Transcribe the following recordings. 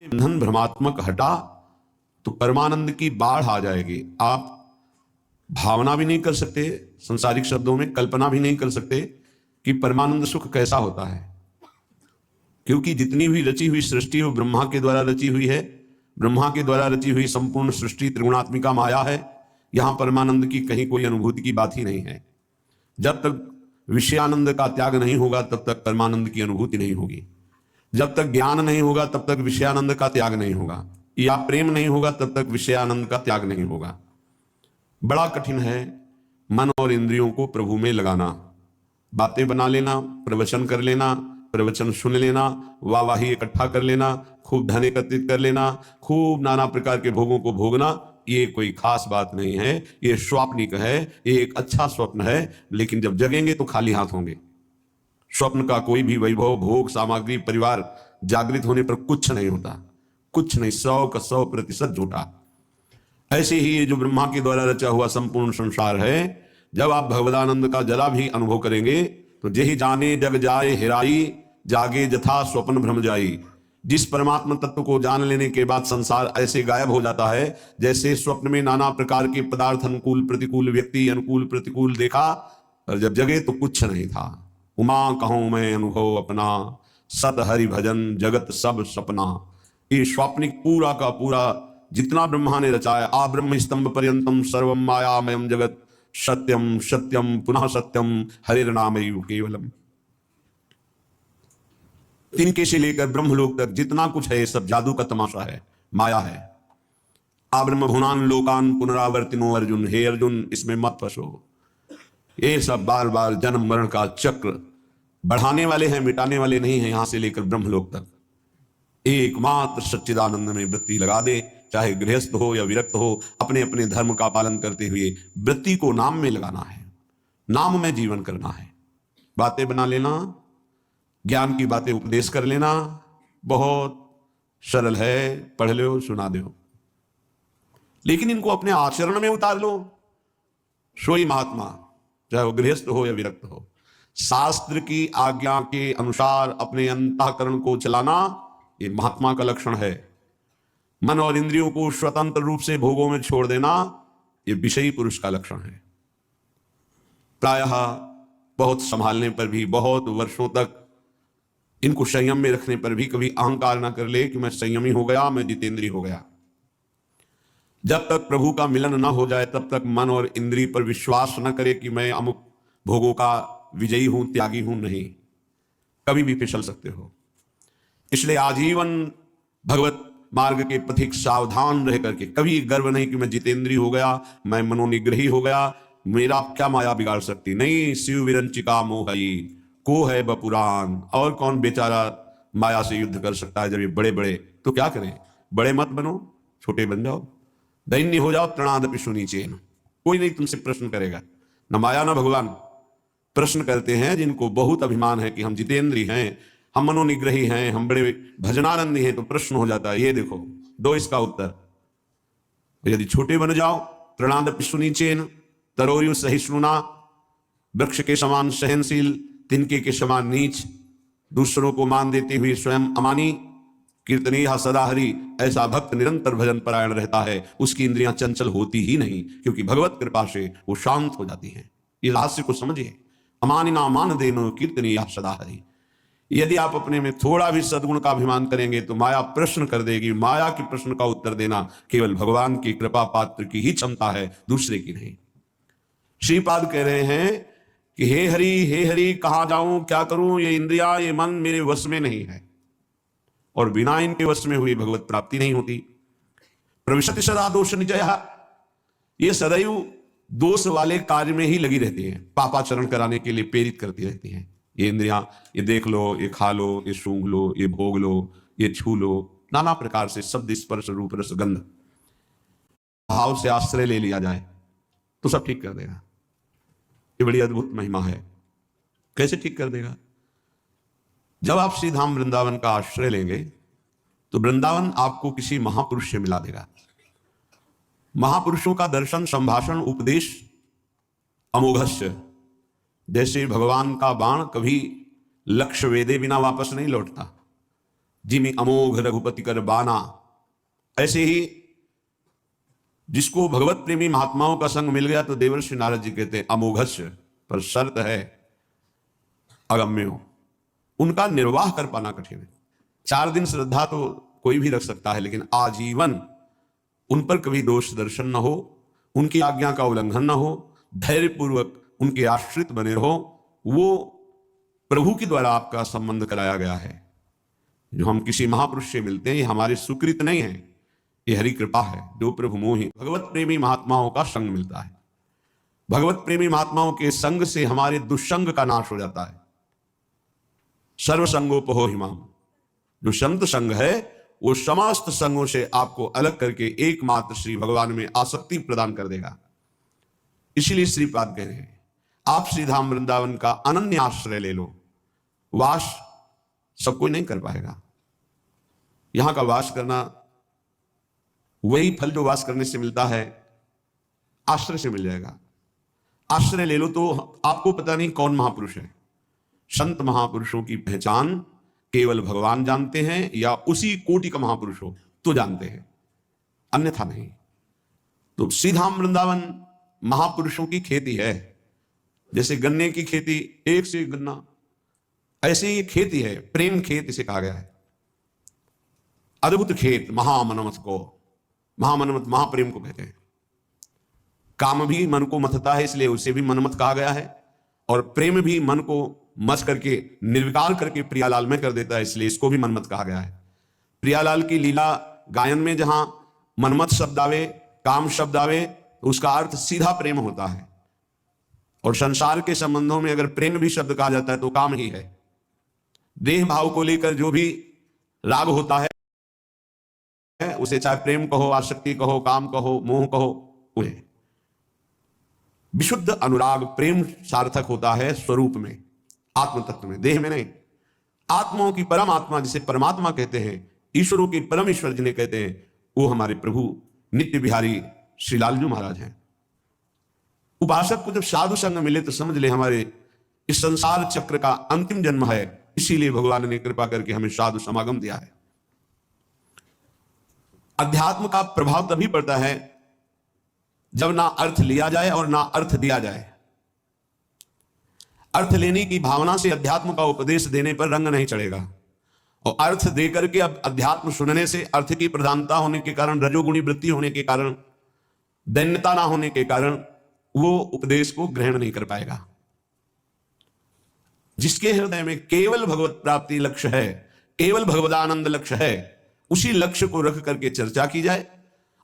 बंधन भ्रमात्मक हटा तो परमानंद की बाढ़ आ जाएगी। आप भावना भी नहीं कर सकते, संसारिक शब्दों में कल्पना भी नहीं कर सकते कि परमानंद सुख कैसा होता है, क्योंकि जितनी भी रची हुई सृष्टि वो ब्रह्मा के द्वारा रची हुई है। ब्रह्मा के द्वारा रची हुई संपूर्ण सृष्टि त्रिगुणात्मिका माया है। यहां परमानंद की कहीं कोई अनुभूति की बात ही नहीं है। जब तक विषयानंद का त्याग नहीं होगा तब तक परमानंद की अनुभूति नहीं होगी। जब तक ज्ञान नहीं होगा तब तक विषयानंद का त्याग नहीं होगा, या प्रेम नहीं होगा तब तक विषयानंद का त्याग नहीं होगा। बड़ा कठिन है मन और इंद्रियों को प्रभु में लगाना। बातें बना लेना, प्रवचन कर लेना, प्रवचन सुन लेना, वाहवाही इकट्ठा कर लेना, खूब धन एकत्रित कर लेना, खूब नाना प्रकार के भोगों को भोगना, ये कोई खास बात नहीं है। ये स्वाप्निक है, ये एक अच्छा स्वप्न है, लेकिन जब जगेंगे तो खाली हाथ होंगे। स्वप्न का कोई भी वैभव, भोग, सामग्री, परिवार जागृत होने पर कुछ नहीं होता, कुछ नहीं, 100% झूठा। ऐसे ही ये जो ब्रह्मा के द्वारा रचा हुआ संपूर्ण संसार है, जब आप भगवदानंद का जरा भी अनुभव करेंगे तो जेहि जाने जग जाए हिराई, जागे जथा स्वप्न भ्रम जाई। जिस परमात्मा तत्व को जान लेने के बाद संसार ऐसे गायब हो जाता है जैसे स्वप्न में नाना प्रकार के पदार्थ, अनुकूल प्रतिकूल, व्यक्ति अनुकूल प्रतिकूल देखा, और जब जगे तो कुछ नहीं था। उमा कहूं मैं अनुभव अपना, सत हरि भजन जगत सब सपना। ये स्वाप्निक पूरा का पूरा जितना ब्रह्मा ने रचाया, आ ब्रह्म स्तंभ पर्यंतम सर्वम मायामयम जगत, सत्यम सत्यम पुनः सत्यम हरिर्नामैव केवलम। तिनके से लेकर ब्रह्मलोक तक जितना कुछ है ये सब जादू का तमाशा है, माया है। आ ब्रह्म भुनान लोकान पुनरावर्तिनो अर्जुन, हे अर्जुन इसमें मत फंसो। ये सब बार बार जन्म मरण का चक्र बढ़ाने वाले हैं, मिटाने वाले नहीं हैं। यहां से लेकर ब्रह्मलोक तक एकमात्र सच्चिदानंद में वृत्ति लगा दे, चाहे गृहस्थ हो या विरक्त हो, अपने अपने धर्म का पालन करते हुए वृत्ति को नाम में लगाना है, नाम में जीवन करना है। बातें बना लेना, ज्ञान की बातें उपदेश कर लेना बहुत सरल है, पढ़ लो सुना दो, लेकिन इनको अपने आचरण में उतार लो। सोई महात्मा, चाहे वो गृहस्थ हो या विरक्त हो, शास्त्र की आज्ञा के अनुसार अपने अंतःकरण को चलाना ये महात्मा का लक्षण है। मन और इंद्रियों को स्वतंत्र रूप से भोगों में छोड़ देना ये विषयी पुरुष का लक्षण है। प्रायः बहुत संभालने पर भी, बहुत वर्षों तक इनको संयम में रखने पर भी कभी अहंकार ना कर ले कि मैं संयमी हो गया, मैं जितेंद्रिय हो गया। जब तक प्रभु का मिलन ना हो जाए तब तक मन और इंद्रिय पर विश्वास न करे कि मैं अमुक भोगों का विजयी हूं, त्यागी हूं। नहीं, कभी भी फिसल सकते हो। इसलिए आजीवन भगवत मार्ग के पथिक सावधान रह करके, कभी गर्व नहीं कि मैं जितेंद्रिय हो गया, मैं मनोनिग्रही हो गया, मेरा क्या माया बिगाड़ सकती। नहीं, शिव विरंचिका मोहई को है बपुराण। और कौन बेचारा माया से युद्ध कर सकता है जब ये बड़े बड़े, तो क्या करें, बड़े मत बनो, छोटे बन जाओ, दैन्य हो जाओ, तृणादपि सुनीचेन। कोई नहीं तुमसे प्रश्न करेगा, न माया न भगवान। प्रश्न करते हैं जिनको बहुत अभिमान है कि हम जितेंद्रिय हैं, हम मनोनिग्रही हैं, हम बड़े भजनानंदी हैं, तो प्रश्न हो जाता है, ये देखो दो इसका उत्तर। यदि छोटे बन जाओ, तृणादपि सुनीचेन, तरोरु सहिष्णुना, वृक्ष के समान सहनशील, तिनके के समान नीच, दूसरों को मान देते हुए स्वयं अमानी, कीर्तनीय सदा हरि। ऐसा भक्त निरंतर भजन परायण रहता है, उसकी इंद्रियां चंचल होती ही नहीं, क्योंकि भगवत कृपा से वो शांत हो जाती हैं। इस रहस्य को समझिए। अमानिना मान देनो कीर्तनीय सदा हरि। यदि आप अपने में थोड़ा भी सद्गुण का अभिमान करेंगे तो माया प्रश्न कर देगी। माया के प्रश्न का उत्तर देना केवल भगवान की कृपा पात्र की ही क्षमता है, दूसरे की नहीं। श्रीपाद कह रहे हैं कि हे हरि कहां जाऊं, क्या करूं, ये इंद्रिया, ये मन मेरे वश में नहीं है, और बिना इनके वश में हुई भगवत प्राप्ति नहीं होती। प्रविशति सदा दोष निजया, ये सदैव दोष वाले कार्य में ही लगी रहती हैं, पापाचरण कराने के लिए प्रेरित करती रहती हैं। ये इंद्रियां, ये देख लो, ये खा लो, ये सूंघ लो, ये भोग लो, ये छू लो, नाना प्रकार से शब्द स्पर्श रूप रस गंध भाव से आश्रय ले लिया जाए तो सब ठीक कर देगा। ये बड़ी अद्भुत महिमा है। कैसे ठीक कर देगा? जब आप श्री धाम वृंदावन का आश्रय लेंगे तो वृंदावन आपको किसी महापुरुष से मिला देगा। महापुरुषों का दर्शन, संभाषण, उपदेश अमोघस्य। जैसे भगवान का बाण कभी लक्ष्य वेदे बिना वापस नहीं लौटता, जिमी अमोघ रघुपति कर बाना। ऐसे ही जिसको भगवत प्रेमी महात्माओं का संग मिल गया तो देवर्षि नारद जी कहते हैं अमोघस्य, पर शर्त है अगम्य हो, उनका निर्वाह कर पाना कठिन है। 4 दिन श्रद्धा तो कोई भी रख सकता है, लेकिन आजीवन उन पर कभी दोष दर्शन न हो, उनकी आज्ञा का उल्लंघन न हो, धैर्यपूर्वक उनके आश्रित बने रहो। वो प्रभु के द्वारा आपका संबंध कराया गया है। जो हम किसी महापुरुष से मिलते हैं ये हमारे सुकृत नहीं है, ये हरि कृपा है। जो प्रभु मोहि भगवत प्रेमी महात्माओं का संग मिलता है। भगवत प्रेमी महात्माओं के संग से हमारे दुष्संग का नाश हो जाता है। सर्वसंगोपहो हिमाम, जो संत संग है वो समस्त संगों से आपको अलग करके एकमात्र श्री भगवान में आसक्ति प्रदान कर देगा। इसीलिए श्रीपाद कह रहे हैं आप श्रीधाम वृंदावन का अनन्य आश्रय ले लो। वास सब कोई नहीं कर पाएगा। यहां का वास करना वही फल जो वास करने से मिलता है आश्रय से मिल जाएगा। आश्रय ले लो तो आपको पता नहीं कौन महापुरुष है। संत महापुरुषों की पहचान केवल भगवान जानते हैं या उसी कोटि का महापुरुष हो तो जानते हैं, अन्यथा नहीं। तो श्रीधाम वृंदावन महापुरुषों की खेती है। जैसे गन्ने की खेती एक से एक गन्ना, ऐसे ही खेती है, प्रेम खेत इसे कहा गया है। अद्भुत खेत महामनमत को, महामनमत महाप्रेम को कहते हैं। काम भी मन को मथता है इसलिए उसे भी मनमत कहा गया है, और प्रेम भी मन को मस करके निर्विकार करके प्रियालाल में कर देता है, इसलिए इसको भी मनमत कहा गया है। प्रियालाल की लीला गायन में जहां मनमत शब्द आवे, काम शब्द आवे, तो उसका अर्थ सीधा प्रेम होता है। और संसार के संबंधों में अगर प्रेम भी शब्द कहा जाता है तो काम ही है। देह भाव को लेकर जो भी राग होता है उसे चाहे प्रेम कहो, आसक्ति कहो, काम कहो, मोह कहो, उन्हें विशुद्ध अनुराग प्रेम सार्थक होता है स्वरूप में, आत्म तत्व में, देह में नहीं। आत्माओं की परम आत्मा जिसे परमात्मा कहते हैं, ईश्वरों की परम ईश्वर जिन्हें कहते हैं, वो हमारे प्रभु नित्य बिहारी श्री लालजू महाराज हैं। उपासक को जब साधु संग मिले तो समझ ले हमारे इस संसार चक्र का अंतिम जन्म है। इसीलिए भगवान ने कृपा करके हमें साधु समागम दिया है। अध्यात्म का प्रभाव तभी पड़ता है जब ना अर्थ लिया जाए और ना अर्थ दिया जाए। अर्थ लेने की भावना से अध्यात्म का उपदेश देने पर रंग नहीं चढ़ेगा, और अर्थ देकर के अब अध्यात्म सुनने से अर्थ की प्रधानता होने के कारण, रजोगुणी वृत्ति होने के कारण, दैन्यता ना होने के कारण वो उपदेश को ग्रहण नहीं कर पाएगा। जिसके हृदय में केवल भगवत प्राप्ति लक्ष्य है, केवल भगवदानंद लक्ष्य है, उसी लक्ष्य को रख करके चर्चा की जाए,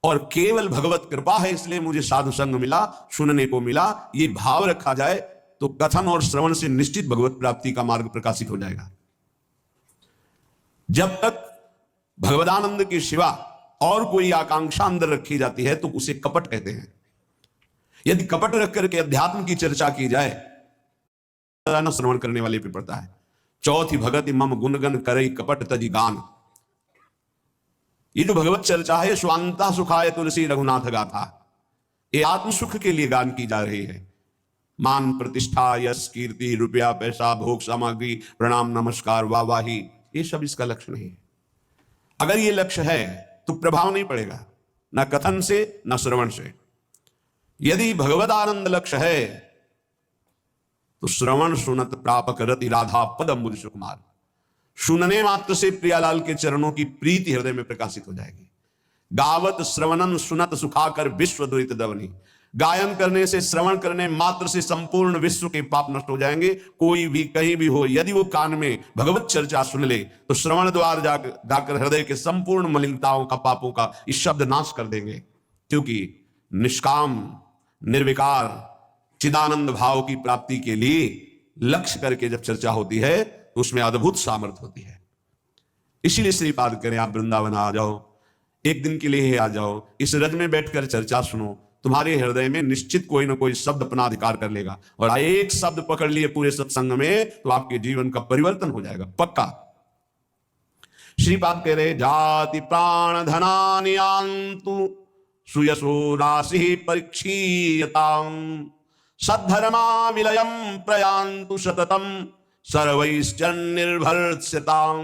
और केवल भगवत कृपा है इसलिए मुझे साधु संग मिला, सुनने को मिला, ये भाव रखा जाए तो कथन और श्रवण से निश्चित भगवत प्राप्ति का मार्ग प्रकाशित हो जाएगा। जब तक भगवदानंद के सिवा और कोई आकांक्षा अंदर रखी जाती है तो उसे कपट कहते हैं। यदि कपट रख करके अध्यात्म की चर्चा की जाए न श्रवण करने वाले पे पड़ता है। चौथी भगत मम गुणगन करई कपट तजी गान। ये जो भगवत चर्चा है स्वांता सुखाय तुलसी रघुनाथ गाथा, ये आत्म सुख के लिए गान की जा रही है। मान प्रतिष्ठा, यश, कीर्ति, रुपया, पैसा, भोग सामग्री, प्रणाम, नमस्कार, वाहवाही, ये सब इसका लक्ष्य नहीं है। अगर ये लक्ष्य है तो प्रभाव नहीं पड़ेगा, न कथन से न श्रवण से। यदि भगवत आनंद लक्ष्य है तो श्रवण सुनत प्रापक रति राधा पद अम्बुज सुकुमार। सुनने मात्र से प्रियालाल के चरणों की प्रीति हृदय में प्रकाशित हो जाएगी। गावत श्रवणन सुनत सुखाकर विश्व दुरित दवनी। गायन करने से, श्रवण करने मात्र से संपूर्ण विश्व के पाप नष्ट हो जाएंगे। कोई भी कहीं भी हो, यदि वो कान में भगवत चर्चा सुन ले तो श्रवण द्वार जाकर हृदय के संपूर्ण मलिनताओं का, पापों का इस शब्द नाश कर देंगे। क्योंकि निष्काम, निर्विकार, चिदानंद भाव की प्राप्ति के लिए लक्ष्य करके जब चर्चा होती है तो उसमें अद्भुत सामर्थ्य होती है। इसीलिए श्रीपाद करें आप वृंदावन आ जाओ, एक दिन के लिए ही आ जाओ, इस रज में बैठकर चर्चा सुनो, तुम्हारे हृदय में निश्चित कोई ना कोई शब्द अपना अधिकार कर लेगा। और एक शब्द पकड़ लिए पूरे सत्संग में तो आपके जीवन का परिवर्तन हो जाएगा पक्का। श्रीपाद कह रहे जाति प्राण धनानियांतु सुयसो राशि परीक्षीयताम सद्धर्मा विलयम प्रयांतु सततम सर्वैश्चर्निर्भर्त्स्यताम।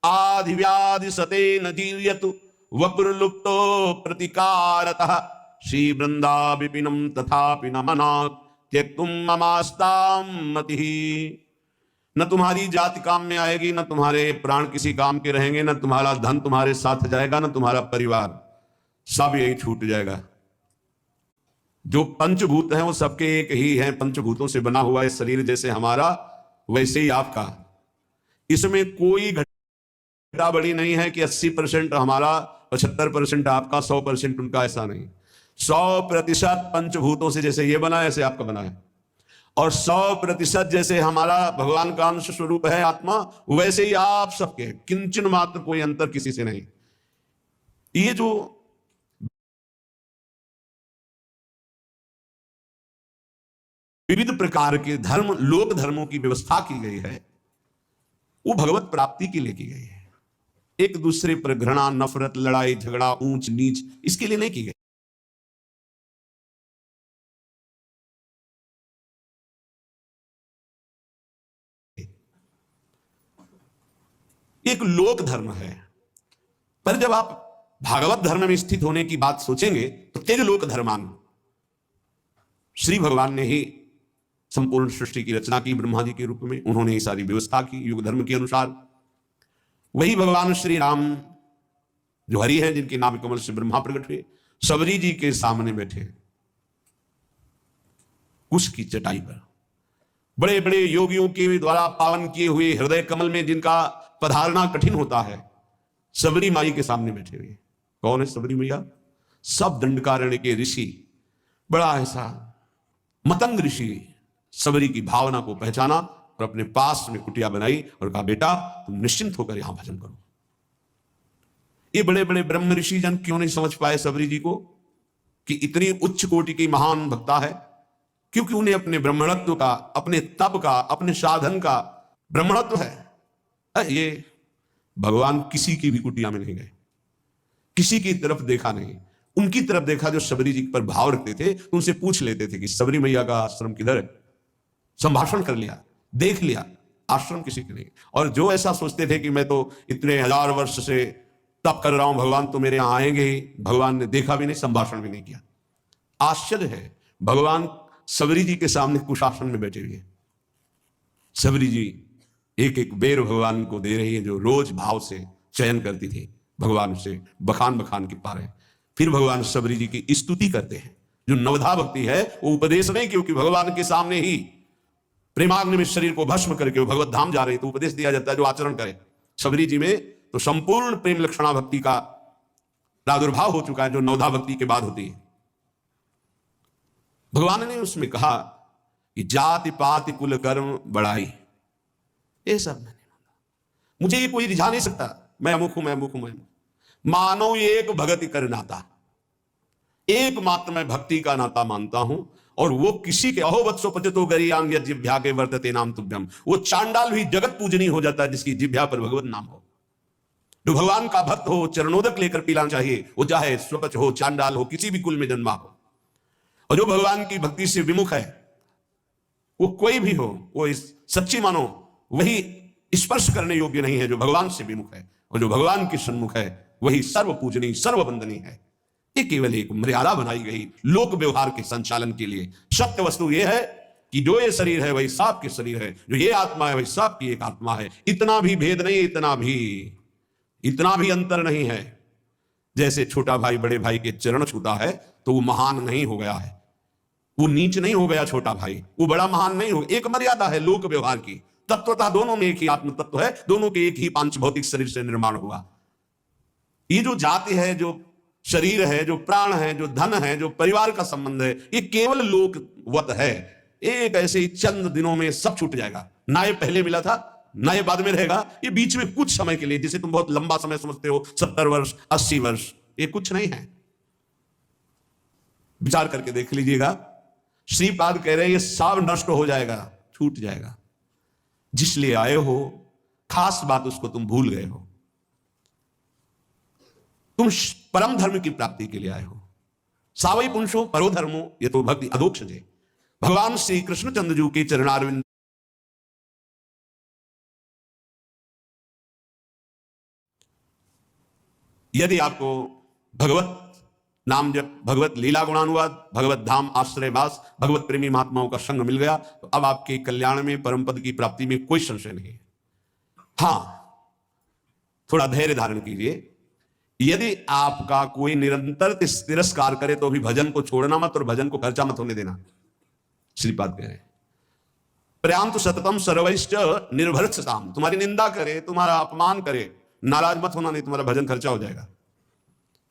आधिव्याधि सते न जीव्यतु वपुर्लुप्तो प्रतिकारतः श्री वृंदा विपिनम तथापि न मनात् त्यक्तुम ममास्ताम मतिः। न तुम्हारी जाति काम में आएगी, न तुम्हारे प्राण किसी काम के रहेंगे, न तुम्हारा धन तुम्हारे साथ जाएगा, न तुम्हारा परिवार, सब यही छूट जाएगा। जो पंचभूत हैं वो सबके एक ही हैं, पंचभूतों से बना हुआ है शरीर, जैसे हमारा वैसे ही आपका। इसमें कोई घटा बड़ी नहीं है कि 80% हमारा, 75% आपका, 100% उनका, ऐसा नहीं। 100% पंचभूतों से जैसे ये बना है ऐसे आपका बना है, और 100% जैसे हमारा भगवान का अंश स्वरूप है आत्मा, वैसे ही आप सबके, किंचन मात्र कोई अंतर किसी से नहीं। ये जो विविध प्रकार के धर्म, लोक धर्मों की व्यवस्था की गई है, वो भगवत प्राप्ति के लिए की गई है। एक दूसरे पर घृणा, नफरत, लड़ाई झगड़ा, ऊंच नीच, इसके लिए नहीं की गई। एक लोक धर्म है, पर जब आप भागवत धर्म में स्थित होने की बात सोचेंगे तो तेज लोक धर्मान, श्री भगवान ने ही संपूर्ण सृष्टि की रचना की, ब्रह्मा जी के रूप में उन्होंने ये सारी व्यवस्था की युग धर्म के अनुसार। वही भगवान श्री राम जो हरि हैं, जिनके नाम कमल से ब्रह्मा प्रकट हुए, सबरी जी के सामने बैठे कुश की चटाई पर, बड़े बड़े योगियों के द्वारा पावन किए हुए हृदय कमल में जिनका पधारना कठिन होता है, सबरी माई के सामने बैठे हुए। कौन है सबरी मैया? सब दंडकारण्य के ऋषि, बड़ा ऐसा मतंग ऋषि, सबरी की भावना को पहचाना और अपने पास में कुटिया बनाई और कहा, बेटा तुम निश्चिंत होकर यहां भजन करो। ये बड़े बड़े ब्रह्म ऋषि जन क्यों नहीं समझ पाए सबरी जी को कि इतनी उच्च कोटि की महान भक्ता है? क्योंकि उन्हें अपने ब्रह्मणत्व का, अपने तप का, अपने साधन का ब्रह्मणत्व है। ये भगवान किसी की भी कुटिया में नहीं गए, किसी की तरफ देखा नहीं, उनकी तरफ देखा जो सबरी जी पर भाव रखते थे। उनसे पूछ लेते थे कि सबरी मैया का आश्रम किधर है, संभाषण कर लिया, देख लिया, आश्रम किसी के नहीं। और जो ऐसा सोचते थे कि मैं तो इतने 1000 वर्ष से तप कर रहा हूं, भगवान तो मेरे यहां आएंगे ही, भगवान ने देखा भी नहीं, संभाषण भी नहीं किया। आश्चर्य है, भगवान सबरी जी के सामने कुशासन में बैठे हुए, सबरी जी एक एक बेर भगवान को दे रही है, जो रोज भाव से चयन करती थी, भगवान से बखान बखान के पा रहे। फिर भगवान सबरी जी की स्तुति करते हैं। जो नवधा भक्ति है वो उपदेश नहीं, क्योंकि भगवान के सामने ही प्रेमाग्नि में शरीर को भस्म करके वो भगवत धाम जा रहे, तो उपदेश दिया जाता है जो आचरण करे। सबरी जी में तो संपूर्ण प्रेम लक्षणा भक्ति का प्रादुर्भाव हो चुका है, जो नवधा भक्ति के बाद होती है। भगवान ने उसमें कहा कि जाति पाति कुल कर्म बड़ाई, ये सब मैंने माना, मुझे ये कोई रिझा नहीं सकता, मैं अमुक हूं, मैं अमुक हूं, मैं मानो एक भगति कर नाता, एकमात्र मैं भक्ति का नाता मानता हूं। और वो किसी के अहो वत्सो पतितो गरियां जिभ्या के वर्तते नाम तुभ्यम, वो चांडाल भी जगत पूजनी हो जाता है जिसकी जिभ्या पर भगवत नाम हो। जो भगवान का भक्त हो, चरणोदक लेकर पीलाना चाहिए, वो चाहे स्वपच हो, चांडाल हो, किसी भी कुल में जन्मा हो। और जो भगवान की भक्ति से विमुख है, वो कोई भी हो, वो इस सच्ची मानो वही स्पर्श करने योग्य नहीं है जो भगवान से विमुख है। और जो भगवान के सन्मुख है वही सर्व पूजनीय, सर्व वंदनीय है। ये केवल एक मर्यादा बनाई गई लोक व्यवहार के संचालन के लिए। सत्य वस्तु यह है कि जो ये शरीर है वही सांप के शरीर है, जो ये आत्मा है वही सांप की एक आत्मा है। इतना भी भेद नहीं, इतना भी अंतर नहीं है। जैसे छोटा भाई बड़े भाई के चरण छूता है तो वो महान नहीं हो गया है, वो नीच नहीं हो गया छोटा भाई, वो बड़ा महान नहीं हो। एक मर्यादा है लोक व्यवहार की। तत्वतः दोनों में एक ही आत्म तत्व है, दोनों के एक ही पांच भौतिक शरीर से निर्माण हुआ। ये जो जाति है, जो शरीर है, जो प्राण है, जो धन है, जो परिवार का संबंध है, ये केवल लोकवत है। एक ऐसे ही चंद दिनों में सब छूट जाएगा। ना ये पहले मिला था, ना ये बाद में रहेगा। ये बीच में कुछ समय के लिए, जिसे तुम बहुत लंबा समय समझते हो, 70 वर्ष 80 वर्ष, ये कुछ नहीं है। विचार करके देख लीजिएगा। श्रीपाद कह रहे हैं ये सब नष्ट हो जाएगा, छूट जाएगा। जिस लिए आए हो, खास बात उसको तुम भूल गए हो। तुम परम धर्म की प्राप्ति के लिए आए हो। सावई पुंसो परो धर्मो ये तो भक्ति अधोक्ष जे। भगवान श्री कृष्णचंद्र जी के चरणारविंद यदि आपको भगवत नाम जब, भगवत लीला गुणानुवाद, भगवत धाम आश्रयवास, भगवत प्रेमी महात्माओं का संग मिल गया तो अब आपके कल्याण में, परम पद की प्राप्ति में कोई संशय नहीं है। हां, थोड़ा धैर्य धारण कीजिए। यदि आपका कोई निरंतर तिरस्कार करे तो भी भजन को छोड़ना मत और भजन को खर्चा मत होने देना। श्रीपाद कह रहे हैं प्रयांत सततम सर्वैश्च निर्भरताम, तुम्हारी निंदा करे, तुम्हारा अपमान करे, नाराज मत होना, नहीं तुम्हारा भजन खर्चा हो जाएगा।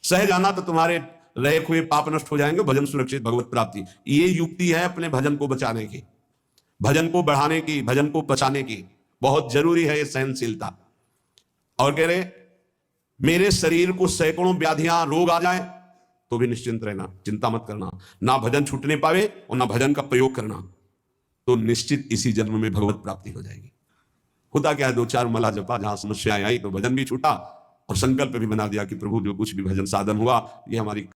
सह जाना तो तुम्हारे रहे हुए पाप नष्ट हो जाएंगे, भजन सुरक्षित, भगवत प्राप्ति। ये युक्ति है अपने भजन को बचाने की, भजन को बढ़ाने की, भजन को बचाने की। बहुत जरूरी है ये सहनशीलता। और कह रहे मेरे शरीर को सैकड़ों व्याधियां, रोग आ जाए तो भी निश्चिंत रहना, चिंता मत करना। ना भजन छूटने पावे और ना भजन का प्रयोग करना, तो निश्चित इसी जन्म में भगवत प्राप्ति हो जाएगी। होता क्या है, 2-4 मला जपा, जहां समस्याएं आई तो भजन भी छूटा और संकल्प भी बना दिया कि प्रभु जो कुछ भी भजन साधन हुआ ये हमारी